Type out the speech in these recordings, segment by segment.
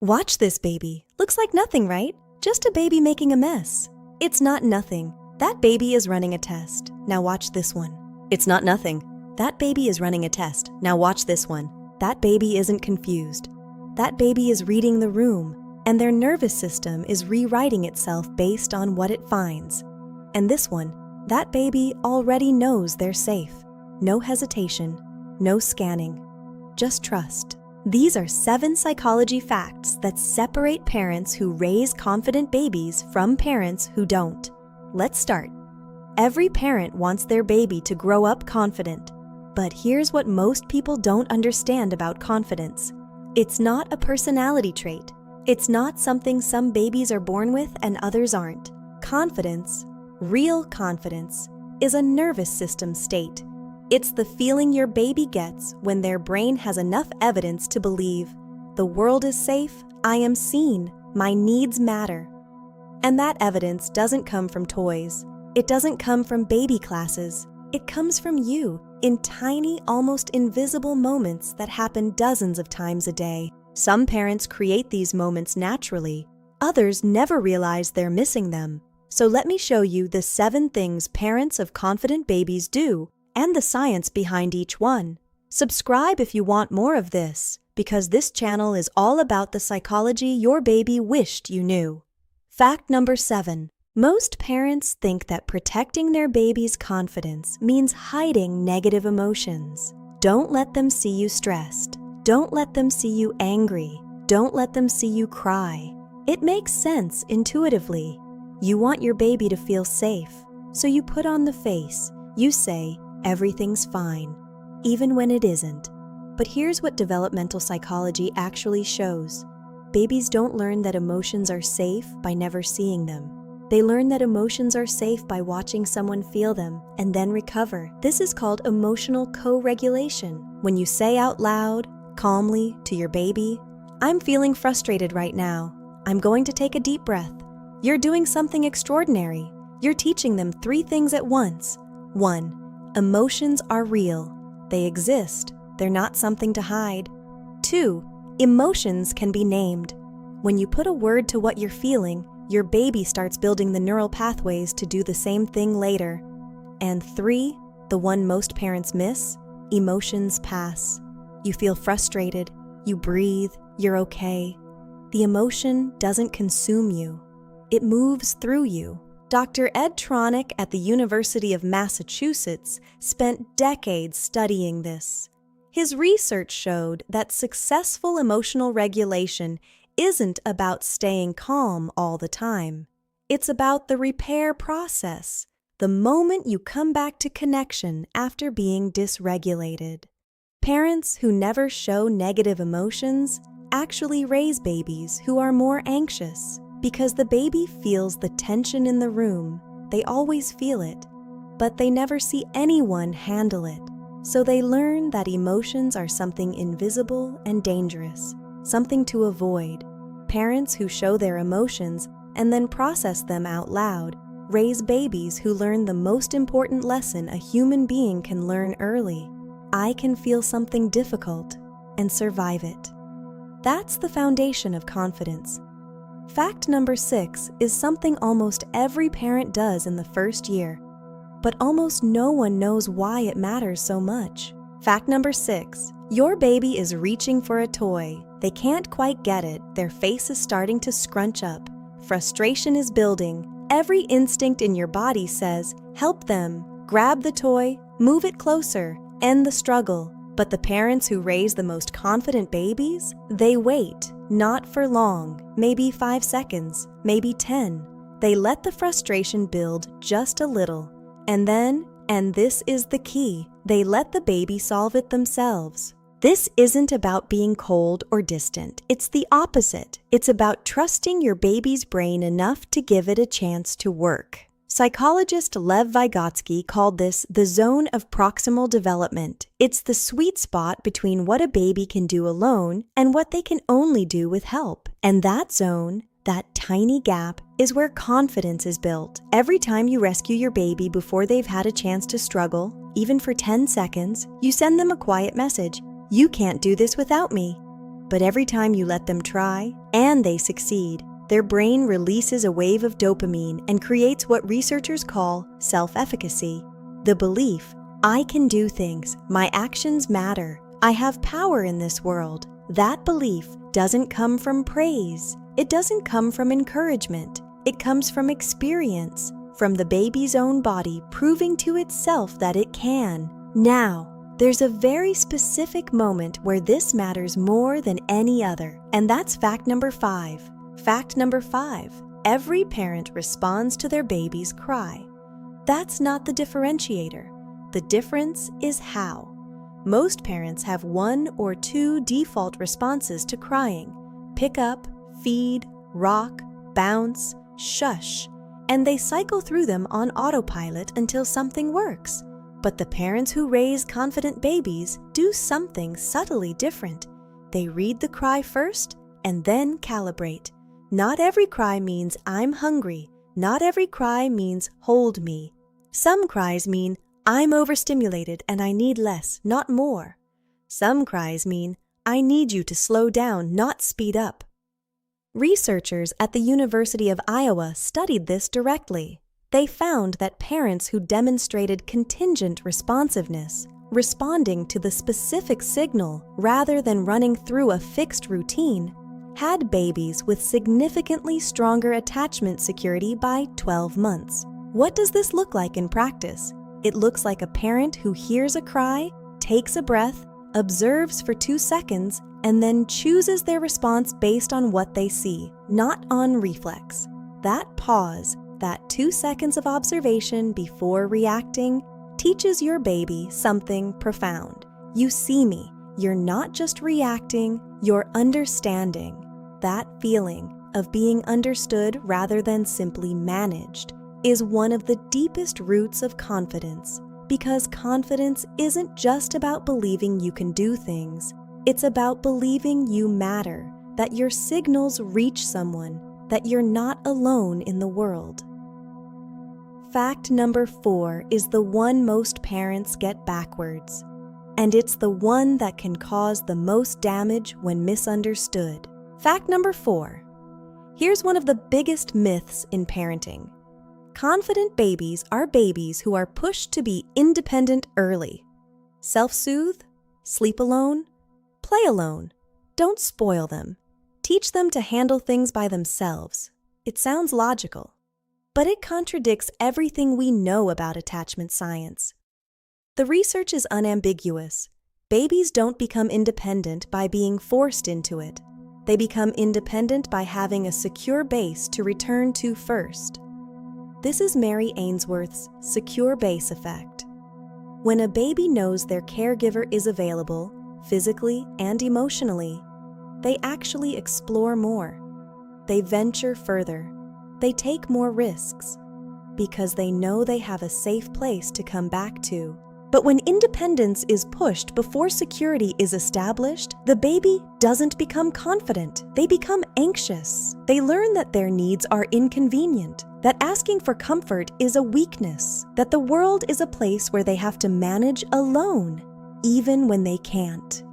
Watch this baby. Looks like nothing, right? Just a baby making a mess. It's not nothing. That baby is running a test. Now watch this one. It's not nothing. That baby is running a test. Now watch this one. That baby isn't confused. That baby is reading the room, and their nervous system is rewriting itself based on what it finds. And this one, that baby already knows they're safe. No hesitation, no scanning, just trust. These are 7 psychology facts that separate parents who raise confident babies from parents who don't. Let's start. Every parent wants their baby to grow up confident. But here's what most people don't understand about confidence. It's not a personality trait. It's not something some babies are born with and others aren't. Confidence, real confidence, is a nervous system state. It's the feeling your baby gets when their brain has enough evidence to believe, the world is safe, I am seen, my needs matter. And that evidence doesn't come from toys. It doesn't come from baby classes. It comes from you in tiny, almost invisible moments that happen dozens of times a day. Some parents create these moments naturally. Others never realize they're missing them. So let me show you the 7 things parents of confident babies do and the science behind each one. Subscribe if you want more of this, because this channel is all about the psychology your baby wished you knew. Fact number 7. Most parents think that protecting their baby's confidence means hiding negative emotions. Don't let them see you stressed. Don't let them see you angry. Don't let them see you cry. It makes sense intuitively. You want your baby to feel safe, so you put on the face. You say, everything's fine, even when it isn't. But here's what developmental psychology actually shows. Babies don't learn that emotions are safe by never seeing them. They learn that emotions are safe by watching someone feel them and then recover. This is called emotional co-regulation. When you say out loud, calmly, to your baby, I'm feeling frustrated right now. I'm going to take a deep breath. You're doing something extraordinary. You're teaching them 3 things at once. 1. Emotions are real. They exist. They're not something to hide. 2. Emotions can be named. When you put a word to what you're feeling, your baby starts building the neural pathways to do the same thing later. And 3, the one most parents miss, emotions pass. You feel frustrated. You breathe. You're okay. The emotion doesn't consume you. It moves through you. Dr. Ed Tronick at the University of Massachusetts spent decades studying this. His research showed that successful emotional regulation isn't about staying calm all the time. It's about the repair process, the moment you come back to connection after being dysregulated. Parents who never show negative emotions actually raise babies who are more anxious. Because the baby feels the tension in the room, they always feel it, but they never see anyone handle it. So they learn that emotions are something invisible and dangerous, something to avoid. Parents who show their emotions and then process them out loud raise babies who learn the most important lesson a human being can learn early. I can feel something difficult and survive it. That's the foundation of confidence. Fact number 6 is something almost every parent does in the first year, but almost no one knows why it matters so much. Fact number 6, your baby is reaching for a toy. They can't quite get it. Their face is starting to scrunch up. Frustration is building. Every instinct in your body says, help them, grab the toy, move it closer, end the struggle. But the parents who raise the most confident babies, they wait, not for long, maybe 5 seconds, maybe 10. They let the frustration build just a little. And then, and this is the key, they let the baby solve it themselves. This isn't about being cold or distant. It's the opposite. It's about trusting your baby's brain enough to give it a chance to work. Psychologist Lev Vygotsky called this the zone of proximal development. It's the sweet spot between what a baby can do alone and what they can only do with help. And that zone, that tiny gap, is where confidence is built. Every time you rescue your baby before they've had a chance to struggle, even for 10 seconds, you send them a quiet message. You can't do this without me. But every time you let them try, and they succeed, their brain releases a wave of dopamine and creates what researchers call self-efficacy. The belief, I can do things, my actions matter, I have power in this world. That belief doesn't come from praise. It doesn't come from encouragement. It comes from experience, from the baby's own body proving to itself that it can. Now, there's a very specific moment where this matters more than any other, and that's fact number 5. Fact number 5, every parent responds to their baby's cry. That's not the differentiator. The difference is how. Most parents have 1 or 2 default responses to crying: pick up, feed, rock, bounce, shush, and they cycle through them on autopilot until something works. But the parents who raise confident babies do something subtly different. They read the cry first and then calibrate. Not every cry means I'm hungry. Not every cry means hold me. Some cries mean I'm overstimulated and I need less, not more. Some cries mean I need you to slow down, not speed up. Researchers at the University of Iowa studied this directly. They found that parents who demonstrated contingent responsiveness, responding to the specific signal rather than running through a fixed routine, had babies with significantly stronger attachment security by 12 months. What does this look like in practice? It looks like a parent who hears a cry, takes a breath, observes for 2 seconds, and then chooses their response based on what they see, not on reflex. That pause, that 2 seconds of observation before reacting, teaches your baby something profound. You see me. You're not just reacting, you're understanding. That feeling of being understood rather than simply managed is one of the deepest roots of confidence, because confidence isn't just about believing you can do things. It's about believing you matter, that your signals reach someone, that you're not alone in the world. Fact number 4 is the one most parents get backwards, and it's the one that can cause the most damage when misunderstood. Fact number 4. Here's one of the biggest myths in parenting. Confident babies are babies who are pushed to be independent early. Self-soothe, sleep alone, play alone. Don't spoil them. Teach them to handle things by themselves. It sounds logical, but it contradicts everything we know about attachment science. The research is unambiguous. Babies don't become independent by being forced into it. They become independent by having a secure base to return to first. This is Mary Ainsworth's secure base effect. When a baby knows their caregiver is available, physically and emotionally, they actually explore more. They venture further. They take more risks because they know they have a safe place to come back to. But when independence is pushed before security is established, the baby doesn't become confident. They become anxious. They learn that their needs are inconvenient, that asking for comfort is a weakness, that the world is a place where they have to manage alone, even when they can't.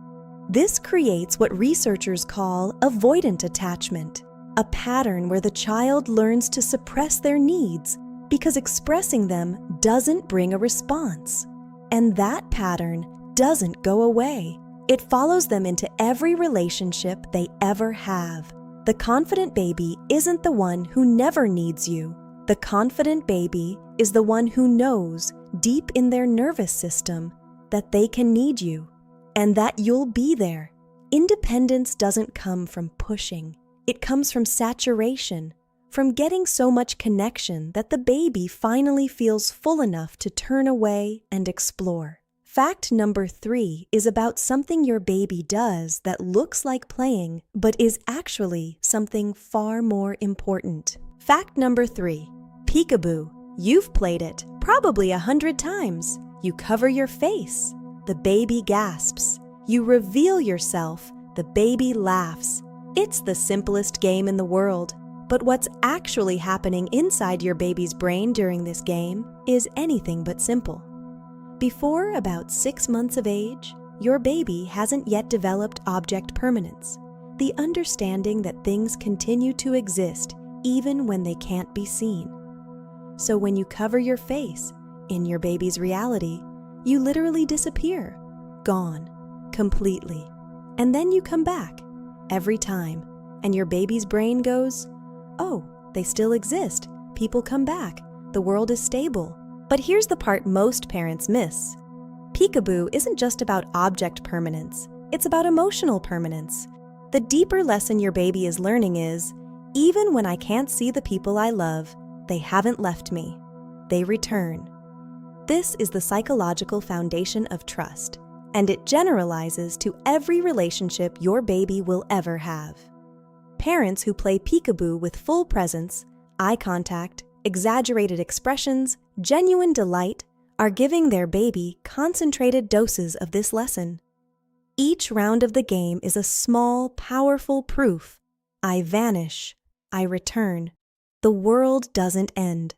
This creates what researchers call avoidant attachment, a pattern where the child learns to suppress their needs because expressing them doesn't bring a response. And that pattern doesn't go away. It follows them into every relationship they ever have. The confident baby isn't the one who never needs you. The confident baby is the one who knows, deep in their nervous system, that they can need you and that you'll be there. Independence doesn't come from pushing. It comes from saturation, from getting so much connection that the baby finally feels full enough to turn away and explore. Fact number 3 is about something your baby does that looks like playing, but is actually something far more important. Fact number 3, peekaboo. You've played it, probably 100 times. You cover your face. The baby gasps. You reveal yourself. The baby laughs. It's the simplest game in the world. But what's actually happening inside your baby's brain during this game is anything but simple. Before about 6 months of age, your baby hasn't yet developed object permanence. the understanding that things continue to exist even when they can't be seen. So when you cover your face in your baby's reality, you literally disappear, gone, completely. And then you come back every time, and your baby's brain goes, "Oh, they still exist. People come back. The world is stable." But here's the part most parents miss. Peekaboo isn't just about object permanence. It's about emotional permanence. The deeper lesson your baby is learning is, even when I can't see the people I love, they haven't left me. They return. This is the psychological foundation of trust, and it generalizes to every relationship your baby will ever have. Parents who play peekaboo with full presence, eye contact, exaggerated expressions, genuine delight, are giving their baby concentrated doses of this lesson. Each round of the game is a small, powerful proof. I vanish. I return. The world doesn't end.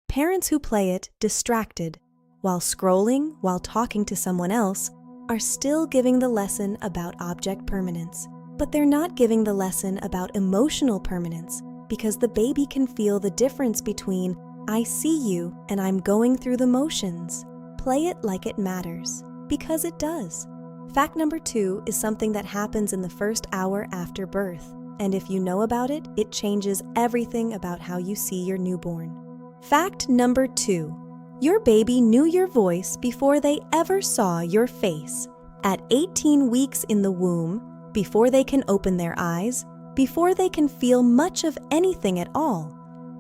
Parents who play it distracted, while scrolling, while talking to someone else, are still giving the lesson about object permanence. But they're not giving the lesson about emotional permanence, because the baby can feel the difference between I see you and I'm going through the motions. Play it like it matters, because it does. Fact number 2 is something that happens in the first hour after birth, and if you know about it, it changes everything about how you see your newborn. Fact number 2, your baby knew your voice before they ever saw your face. At 18 weeks in the womb, before they can open their eyes, before they can feel much of anything at all,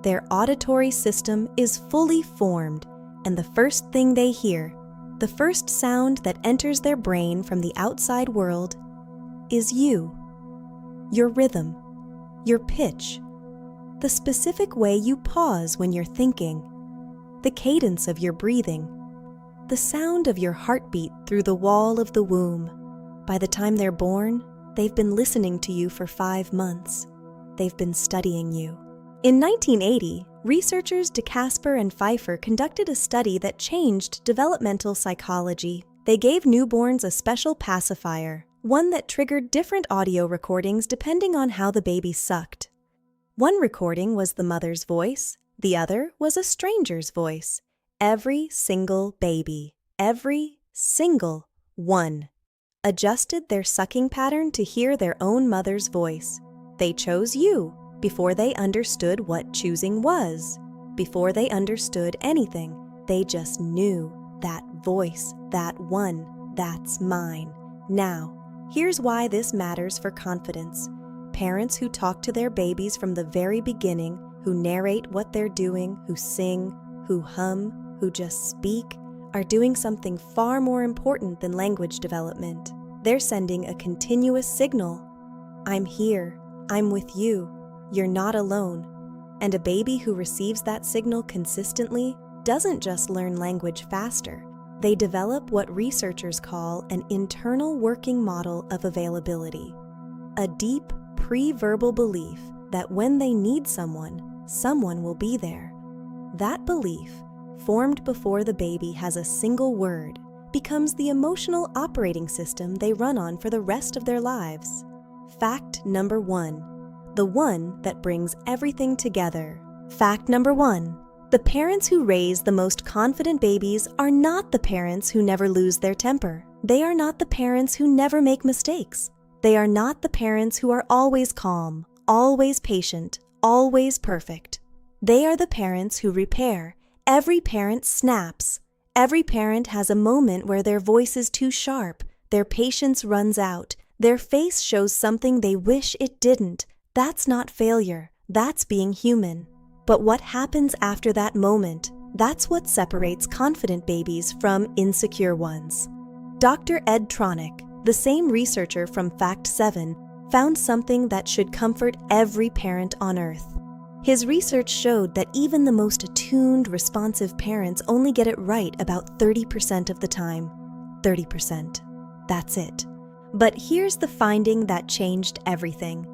their auditory system is fully formed, and the first thing they hear, the first sound that enters their brain from the outside world, is you. Your rhythm, your pitch, the specific way you pause when you're thinking, the cadence of your breathing, the sound of your heartbeat through the wall of the womb. By the time they're born, they've been listening to you for 5 months. They've been studying you. In 1980, researchers DeCasper and Pfeiffer conducted a study that changed developmental psychology. They gave newborns a special pacifier, one that triggered different audio recordings depending on how the baby sucked. One recording was the mother's voice, the other was a stranger's voice. Every single baby, every single one, adjusted their sucking pattern to hear their own mother's voice. They chose you before they understood what choosing was. Before they understood anything, they just knew that voice, that one, that's mine. Now, here's why this matters for confidence. Parents who talk to their babies from the very beginning, who narrate what they're doing, who sing, who hum, who just speak, are doing something far more important than language development. They're sending a continuous signal. I'm here. I'm with you. You're not alone. And a baby who receives that signal consistently doesn't just learn language faster. They develop what researchers call an internal working model of availability, a deep pre-verbal belief that when they need someone, someone will be there. That belief, formed before the baby has a single word, becomes the emotional operating system they run on for the rest of their lives. Fact number 1. The one that brings everything together. Fact number 1. The parents who raise the most confident babies are not the parents who never lose their temper. They are not the parents who never make mistakes. They are not the parents who are always calm, always patient, always perfect. They are the parents who repair. Every parent snaps. Every parent has a moment where their voice is too sharp, their patience runs out, their face shows something they wish it didn't. That's not failure. That's being human. But what happens after that moment? That's what separates confident babies from insecure ones. Dr. Ed Tronick, the same researcher from Fact 7, found something that should comfort every parent on Earth. His research showed that even the most attuned, responsive parents only get it right about 30% of the time. 30%. That's it. But here's the finding that changed everything.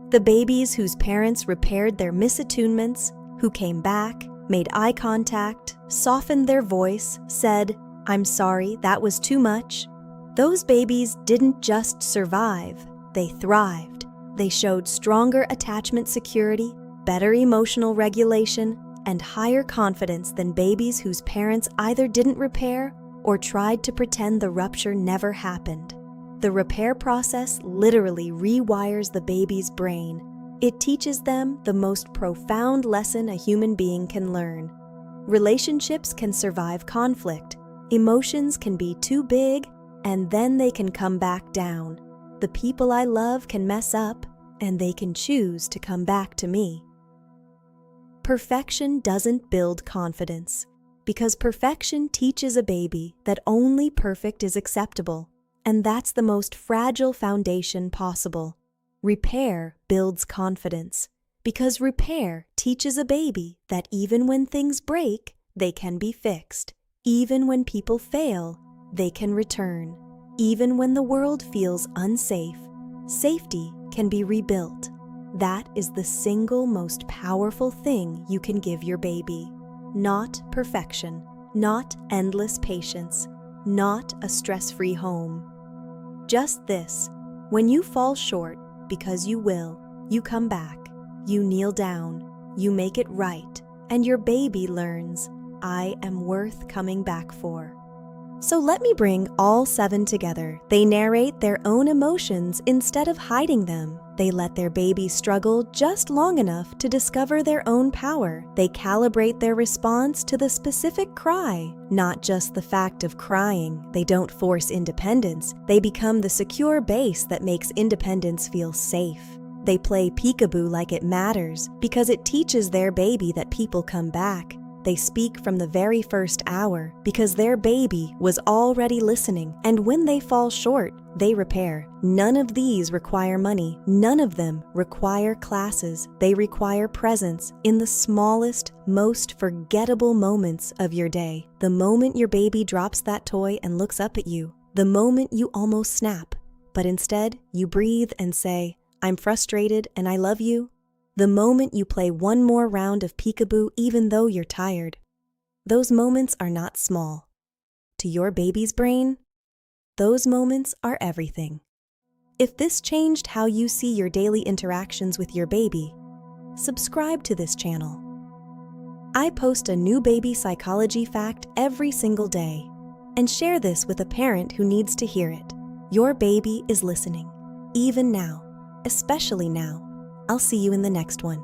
The babies whose parents repaired their misattunements, who came back, made eye contact, softened their voice, said, "I'm sorry, that was too much," those babies didn't just survive, they thrived. They showed stronger attachment security, better emotional regulation, and higher confidence than babies whose parents either didn't repair or tried to pretend the rupture never happened. The repair process literally rewires the baby's brain. It teaches them the most profound lesson a human being can learn. Relationships can survive conflict. Emotions can be too big, and then they can come back down. The people I love can mess up, and they can choose to come back to me. Perfection doesn't build confidence, because perfection teaches a baby that only perfect is acceptable, and that's the most fragile foundation possible. Repair builds confidence, because repair teaches a baby that even when things break, they can be fixed. Even when people fail, they can return. Even when the world feels unsafe, safety can be rebuilt. That is the single most powerful thing you can give your baby. Not perfection, not endless patience, not a stress-free home. Just this: when you fall short, because you will, you come back, you kneel down, you make it right, and your baby learns, I am worth coming back for. So let me bring all 7 together. They narrate their own emotions instead of hiding them. They let their baby struggle just long enough to discover their own power. They calibrate their response to the specific cry, not just the fact of crying. They don't force independence. They become the secure base that makes independence feel safe. They play peekaboo like it matters because it teaches their baby that people come back. They speak from the very first hour because their baby was already listening, and when they fall short, they repair. None of these require money. None of them require classes. They require presence in the smallest, most forgettable moments of your day. The moment your baby drops that toy and looks up at you. The moment you almost snap, but instead you breathe and say, I'm frustrated and I love you. The moment you play one more round of peekaboo even though you're tired. Those moments are not small. To your baby's brain, those moments are everything. If this changed how you see your daily interactions with your baby, subscribe to this channel. I post a new baby psychology fact every single day and share this with a parent who needs to hear it. Your baby is listening, even now, especially now. I'll see you in the next one.